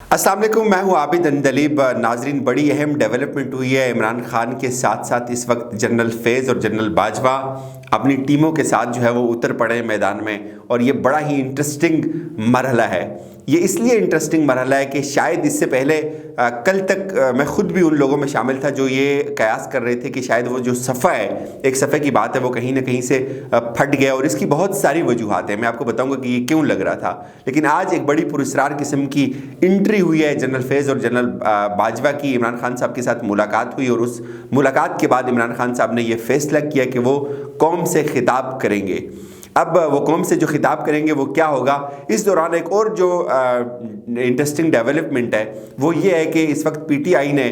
अस्सलाम वालेकुम, मैं हूं आबिद अंदलीब। नाजरीन, बड़ी अहम डेवलपमेंट हुई है। इमरान खान के साथ साथ इस वक्त जनरल फैज़ और जनरल बाजवा अपनी टीमों के साथ जो है वो उतर पड़े मैदान में, और ये बड़ा ही इंटरेस्टिंग मरहला है। ये इसलिए इंटरेस्टिंग मरहला है कि शायद इससे पहले कल तक मैं खुद भी उन लोगों में शामिल था जो ये कयास कर रहे थे कि शायद वो जो सफ़ा है, एक सफ़े की बात है, वो कहीं ना कहीं से फट गया। और इसकी बहुत सारी वजूहात हैं, मैं आपको बताऊंगा कि ये क्यों लग रहा था। लेकिन आज एक बड़ी पुरस्कार किस्म की एंट्री हुई है जनरल फैज़ और जनरल बाजवा की। इमरान खान साहब के साथ मुलाकात हुई और उस मुलाकात के बाद इमरान खान साहब ने यह फैसला किया कि वो कौम से खिताब करेंगे। अब वो कौम से जो खिताब करेंगे वो क्या होगा। इस दौरान एक और जो इंटरेस्टिंग डेवलपमेंट है वो ये है कि इस वक्त पीटीआई ने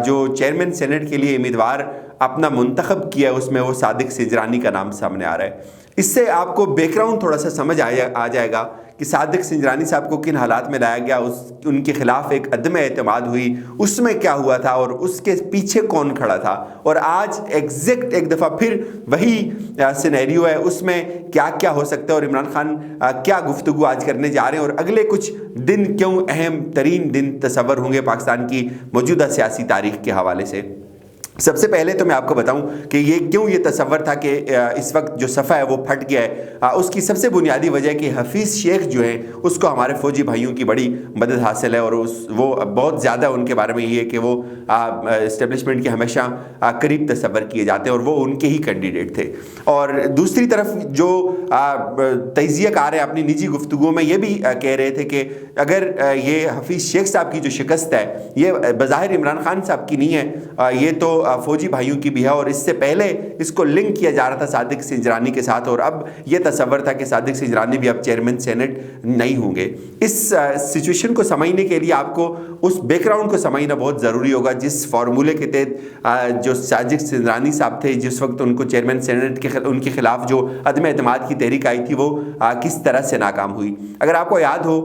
जो चेयरमैन सेनेट के लिए उम्मीदवार अपना मुंतखब किया, उसमें वो सादिक सिंजरानी का नाम सामने आ रहा है। इससे आपको बैकग्राउंड थोड़ा सा समझ आ जाएगा कि सादिक सिंजरानी साहब को किन हालात में लाया गया, उनके खिलाफ एक अदम एतमाद हुई, उसमें क्या हुआ था और उसके पीछे कौन खड़ा था। और आज एग्जैक्ट एक दफ़ा फिर वही सिनेरियो है, उसमें क्या क्या हो सकता है और इमरान खान क्या गुफ्तगू आज करने जा रहे हैं, और अगले कुछ दिन क्यों अहम तरीन दिन तस्वर होंगे पाकिस्तान की मौजूदा सियासी तारीख के हवाले से। सबसे पहले तो मैं आपको बताऊं कि ये क्यों ये तस्वर था कि इस वक्त जो सफ़ा है वो फट गया है। उसकी सबसे बुनियादी वजह कि हफीज़ शेख जो है उसको हमारे फ़ौजी भाइयों की बड़ी मदद हासिल है, और वो बहुत ज़्यादा उनके बारे में ये है कि वो इस्टेब्लिशमेंट के हमेशा करीब तस्वर किए जाते हैं और वो उनके ही कैंडिडेट थे। और दूसरी तरफ जो तजियाकार है अपनी निजी गुफ्तगुओं में ये भी कह रहे थे कि अगर ये हफीज़ शेख साहब की जो शिकस्त है ये बज़ाहिर इमरान खान साहब की नहीं है, ये तो फौजी भाइयों की भी है। और इससे पहले इसको लिंक किया जा रहा था सादिक सिंजरानी के साथ, और अब यह तस्वर था कि सादिक सिंजरानी भी अब चेयरमैन सेनेट नहीं होंगे। इस सिचुएशन को समझने के लिए आपको उस बैकग्राउंड को समझना बहुत ज़रूरी होगा, जिस फार्मूले के तहत जो सादिक सिंजरानी साहब थे जिस वक्त उनको चेयरमैन सेनेट के उनके खिलाफ जो अदम एतमाद की तहरीक आई थी वो किस तरह से नाकाम हुई। अगर आपको याद हो,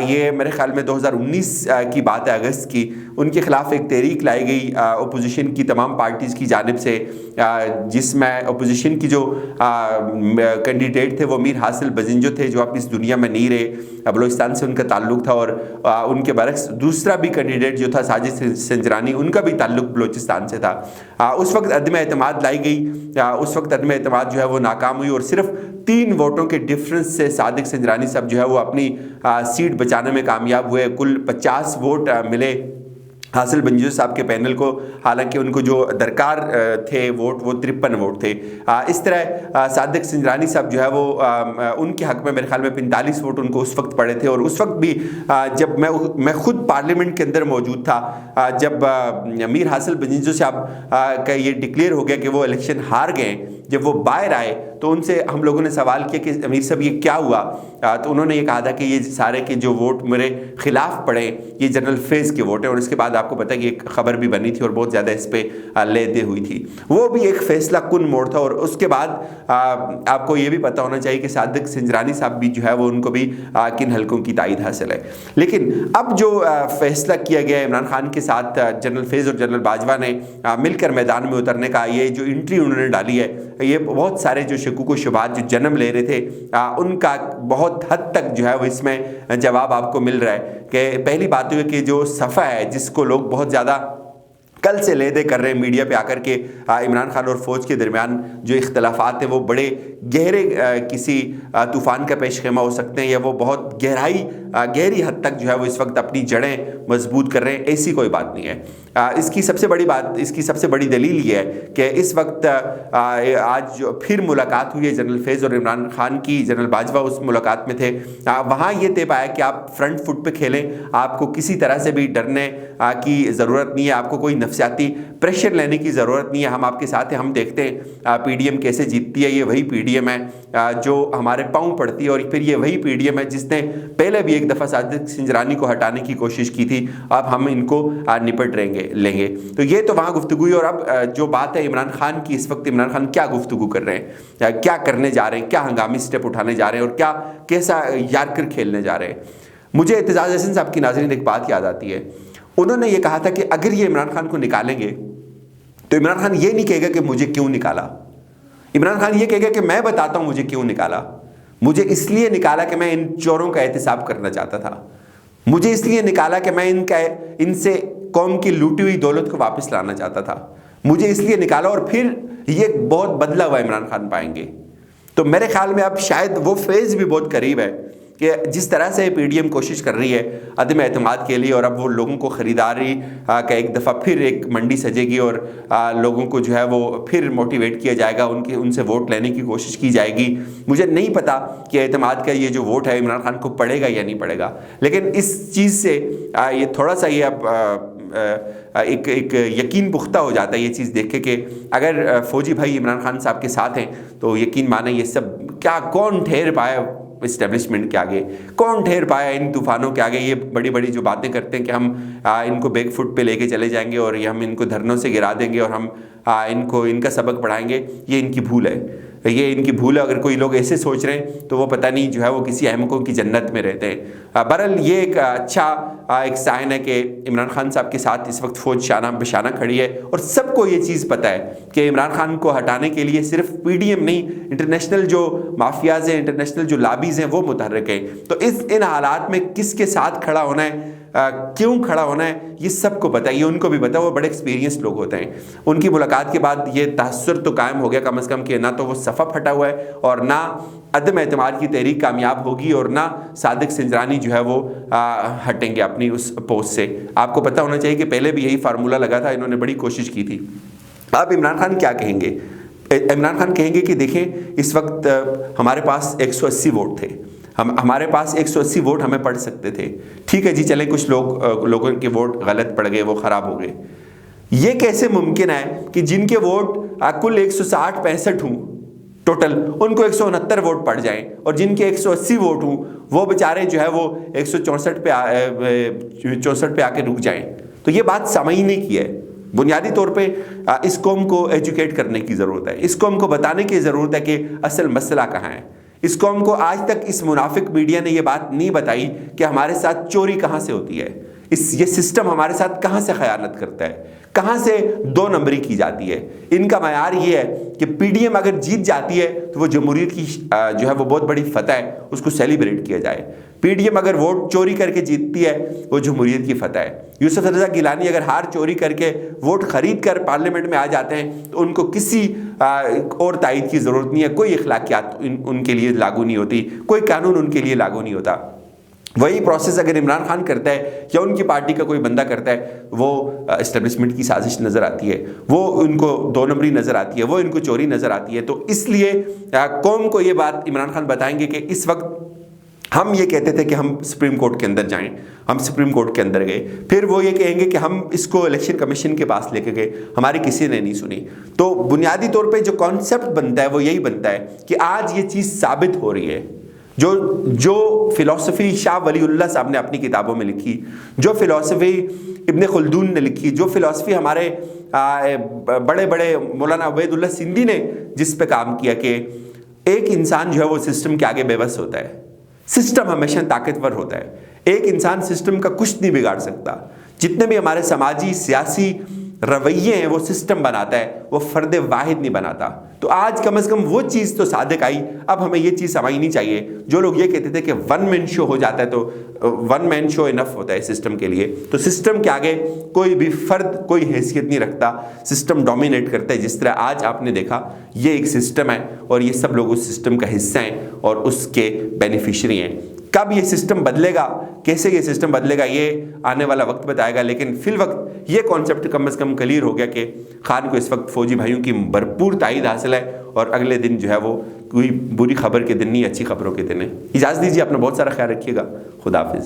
ये मेरे ख्याल में 2019 की बात है, अगस्त की, उनके खिलाफ एक तहरीक लाई गई अपोजिशन की तमाम पार्टीज़ की जानिब से, जिसमें अपोजिशन की जो कैंडिडेट थे वो मीर हासिल बजिंजो थे, जो अब इस दुनिया में नहीं रहे। बलूचिस्तान से उनका ताल्लुक था, और उनके बरक्स दूसरा भी कैंडिडेट जो था साजिद सिंजरानी, उनका भी ताल्लुक बलूचिस्तान से था। उस वक्त अदम एतमाद लाई गई, उस वक्त अदम एतमाद जो है वो नाकाम हुई, और सिर्फ 3 वोटों के डिफरेंस से सादिक सिंजरानी साहब जो है वो अपनी सीट बचाने में कामयाब हुए। कुल 50 वोट मिले हासिल बंजू साहब के पैनल को, हालांकि उनको जो दरकार थे वोट वो 53 वोट थे। इस तरह सादिक सिंजरानी साहब जो है वो उनके हक में मेरे ख्याल में 45 वोट उनको उस वक्त पड़े थे। और उस वक्त भी जब मैं खुद पार्लियामेंट के अंदर मौजूद था, जब मीर हासिल बंजू साहब का ये डिक्लेयर हो गया कि वो इलेक्शन हार गए, जब वो बाहर आए तो उनसे हम लोगों ने सवाल किया कि अमीर साहब ये क्या हुआ। तो उन्होंने ये कहा था कि ये सारे के जो वोट मेरे खिलाफ पड़े ये जनरल फैज़ के वोट हैं। और इसके बाद आपको पता है कि एक खबर भी बनी थी और बहुत ज़्यादा इस पर ले दे हुई थी। वो भी एक फैसला कुन मोड़ था। और उसके बाद आपको ये भी पता होना चाहिए कि सादिक सिंजरानी साहब भी जो है वो उनको भी किन हल्कों की तायद हासिल है। लेकिन अब जो फैसला किया गया इमरान खान के साथ जनरल फैज़ और जनरल बाजवा ने मिलकर मैदान में उतरने का, ये जो एंट्री उन्होंने डाली है, ये बहुत सारे जो शकूक व शुबहात जो जन्म ले रहे थे उनका बहुत हद तक जो है वो इसमें जवाब आपको मिल रहा है। कि पहली बात है कि जो सफ़ा है जिसको लोग बहुत ज़्यादा कल से ले दे कर रहे हैं मीडिया पे आकर के, इमरान खान और फ़ौज के दरमियान जो इख्तलाफात हैं वो बड़े गहरे किसी तूफ़ान का पेश खेमा हो सकते हैं, या वो बहुत गहरी हद तक जो है वो इस वक्त अपनी जड़ें मजबूत कर रहे हैं। ऐसी कोई बात नहीं है। इसकी सबसे बड़ी दलील ये है कि इस वक्त आज जो फिर मुलाकात हुई है जनरल फैज़ और इमरान खान की, जनरल बाजवा उस मुलाकात में थे। वहाँ ये तय पाया कि आप फ्रंट फुट पे खेलें, आपको किसी तरह से भी डरने की ज़रूरत नहीं है, आपको कोई नफसियाती प्रेशर लेने की ज़रूरत नहीं है। हम आपके साथ हैं, हम देखते हैं पीडीएम कैसे जीतती है। ये वही पीडीएम है जो हमारे पाँव पड़ती है, और फिर ये वही पीडीएम है जिसने पहले भी एक दफ़ा सादिक सिंजरानी को हटाने की कोशिश की थी। अब हम इनको निपट लेंगे। तो ये तो वहाँ गुफ्तगू हुई। और अब जो बात है इमरान खान की, इस वक्त इमरान खान क्या गुफ्तगू कर रहे हैं, क्या करने जा रहे हैं, क्या हंगामी स्टेप उठाने जा रहे हैं, और कैसा यार्कर खेलने जा रहे हैं। मुझे इत्तेज़ाज़ हसन साहब की नाज़रीन एक बात याद आती है। उन्होंने ये कहा था कि अगर ये इमरान खान को निकालेंगे तो इमरान खान ये नहीं कहेगा कि मुझे क्यों निकाला। इमरान खान ये कहेगा कि मैं बताता हूं मुझे क्यों निकाला। मुझे इसलिए निकाला कि मैं इन चोरों का एहतिसाब करना चाहता था। मुझे इसलिए निकाला कि मैं इनसे कौम की लूटी हुई दौलत को वापस लाना चाहता था। मुझे इसलिए निकाला और फिर ये बहुत बदला हुआ इमरान खान पाएंगे। तो मेरे ख्याल में अब शायद वो फेज़ भी बहुत करीब है कि जिस तरह से पीडीएम कोशिश कर रही है अदम एतमाद के लिए, और अब वो लोगों को ख़रीदारी का एक दफ़ा फिर एक मंडी सजेगी और लोगों को जो है वो फिर मोटिवेट किया जाएगा, उनसे वोट लेने की कोशिश की जाएगी। मुझे नहीं पता कि एतमाद का ये जो वोट है इमरान खान को पड़ेगा या नहीं पड़ेगा, लेकिन इस चीज़ से ये थोड़ा सा ये अब एक यकीन पुख्ता हो जाता है ये चीज़ देख के कि अगर फ़ौजी भाई इमरान खान साहब के साथ हैं तो यकीन माने ये सब क्या कौन ठहर पाया इस्टेब्लिशमेंट के आगे, कौन ठहर पाया इन तूफ़ानों के आगे। ये बड़ी बड़ी जो बातें करते हैं कि हम इनको बैक फुट पे लेके चले जाएंगे और ये हम इनको धरनों से गिरा देंगे और हम इनका सबक पढ़ाएंगे, ये इनकी भूल है। ये इनकी भूल है। अगर कोई लोग ऐसे सोच रहे हैं तो वो पता नहीं जो है वो किसी अहमकों की जन्नत में रहते हैं। बहरहाल ये एक अच्छा एक साइन है कि इमरान खान साहब के साथ इस वक्त फ़ौज शाना बशाना खड़ी है और सबको ये चीज़ पता है कि इमरान खान को हटाने के लिए सिर्फ पीडीएम नहीं, इंटरनेशनल जो माफियाज़ हैं, इंटरनेशनल जो लाबीज़ हैं वो मुतहर्रिक हैं। तो इन हालात में किसके साथ खड़ा होना है, क्यों खड़ा होना है, ये सबको पता है। ये उनको भी पता है, वो बड़े एक्सपीरियंस लोग होते हैं। उनकी मुलाकात के बाद ये तहस्सुर तो कायम हो गया कम अज़ कम कि ना तो वो सफ़ा फटा हुआ है और ना अदम एतमाद की तहरीक कामयाब होगी और ना सादिक सिंजरानी जो है वो हटेंगे अपनी उस पोस्ट से। आपको पता होना चाहिए कि पहले भी यही फार्मूला लगा था, इन्होंने बड़ी कोशिश की थी। अब इमरान खान क्या कहेंगे? इमरान खान कहेंगे कि देखें इस वक्त हमारे पास 180 वोट थे, हमारे पास 180 वोट हमें पड़ सकते थे। ठीक है जी, चले कुछ लोगों के वोट गलत पड़ गए, वो ख़राब हो गए। ये कैसे मुमकिन है कि जिनके वोट कुल 160-65 हूँ टोटल, उनको 169 वोट पड़ जाएं और जिनके 180 वोट हूँ वो बेचारे जो है वो 164 पे आके रुक जाएं। तो ये बात समझने की है। बुनियादी तौर पे इस कौम को एजुकेट करने की ज़रूरत है। इस कौम को बताने की ज़रूरत है कि असल मसला कहाँ है। इस कौम को आज तक इस मुनाफिक मीडिया ने ये बात नहीं बताई कि हमारे साथ चोरी कहाँ से होती है, ये सिस्टम हमारे साथ कहाँ से खयानत करता है, कहाँ से 2 नंबरी की जाती है। इनका मयार ये है कि पीडीएम अगर जीत जाती है तो वो जमहूरियत की जो है वो बहुत बड़ी फतह है, उसको सेलिब्रेट किया जाए। पीडीएम अगर वोट चोरी करके जीतती है वो जमहूरियत की फतह है। यूसुफ रज़ा गिलानी अगर हार चोरी करके वोट खरीद कर पार्लियामेंट में आ जाते हैं तो उनको किसी और तायद की ज़रूरत नहीं है। कोई अखलाकियात उनके लिए लागू नहीं होती, कोई कानून उनके लिए लागू नहीं होता। वही प्रोसेस अगर इमरान खान करता है या उनकी पार्टी का कोई बंदा करता है, वो एस्टेब्लिशमेंट की साजिश नज़र आती है, वो उनको 2 नंबरी नज़र आती है, वो इनको चोरी नज़र आती है। तो इसलिए कौम को ये बात इमरान खान बताएंगे कि इस वक्त हम ये कहते थे कि हम सुप्रीम कोर्ट के अंदर जाएं, हम सुप्रीम कोर्ट के अंदर गए, फिर वो ये कहेंगे कि हम इसको इलेक्शन कमीशन के पास लेके गए, हमारी किसी ने नहीं सुनी। तो बुनियादी तौर पे जो कॉन्सेप्ट बनता है वो यही बनता है कि आज ये चीज़ साबित हो रही है। जो फ़िलासफ़ी शाह वलीउल्लाह साहब ने अपनी किताबों में लिखी, जो फ़िलासफ़ी इब्न खुल्दून ने लिखी, जो फ़िलासफ़ी हमारे बड़े बड़े मौलाना उबैदुल्लाह सिंधी ने जिस पे काम किया कि एक इंसान जो है वो सिस्टम के आगे बेबस होता है, सिस्टम हमेशा ताकतवर होता है। एक इंसान सिस्टम का कुछ नहीं बिगाड़ सकता। जितने भी हमारे समाजी सियासी रवैये हैं वो सिस्टम बनाता है, वो फ़र्द वाहिद नहीं बनाता। तो आज कम से कम वो चीज़ तो सादिक आई। अब हमें ये चीज़ समझनी चाहिए। जो लोग ये कहते थे कि 1 मैन शो हो जाता है तो 1 मैन शो इनफ होता है सिस्टम के लिए, तो सिस्टम के आगे कोई भी फ़र्द कोई हैसियत नहीं रखता, सिस्टम डोमिनेट करता है। जिस तरह आज आपने देखा ये एक सिस्टम है और ये सब लोग उस सिस्टम का हिस्सा हैं और उसके बेनिफिशरी हैं। कब ये सिस्टम बदलेगा, कैसे ये सिस्टम बदलेगा, ये आने वाला वक्त बताएगा। लेकिन फिल वक्त ये कॉन्सेप्ट कम से कम क्लियर हो गया कि खान को इस वक्त फ़ौजी भाइयों की भरपूर तायद हासिल है और अगले दिन जो है वो कोई बुरी खबर के दिन नहीं, अच्छी खबरों के दिन है। इजाज़त दीजिए, अपना बहुत सारा ख्याल रखिएगा। खुदा हाफिज़।